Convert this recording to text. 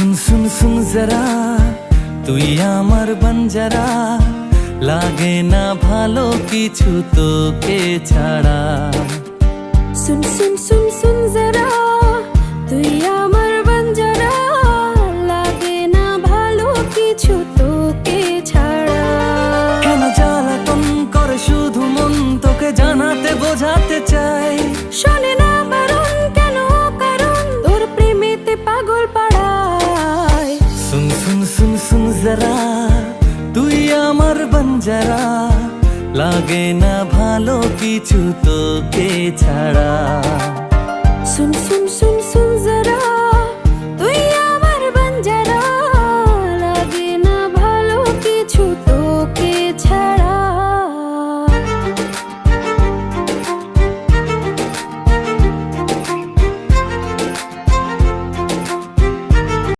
सुन सुन सुन जरा তুই আমার বঞ্জারা লাগে না ভালো কিছু তোকে ছাড়া सुन सुन सुन सुन जरा তুই আমার বঞ্জারা লাগে না ভালো কিছু তোকে ছাড়া কেন জ্বালাতন করে শুধু মন তোকে জানাতে বোঝাতে চাই শোনে না বারণ কেন কারণ তোর প্রেমেতে পাগল পাড়ায় सुन सुन सुन सुन जरा তুই আমার বঞ্জারা লাগে না ভালো কিছু তোকে ছাড়া सुन सुन सुन सुन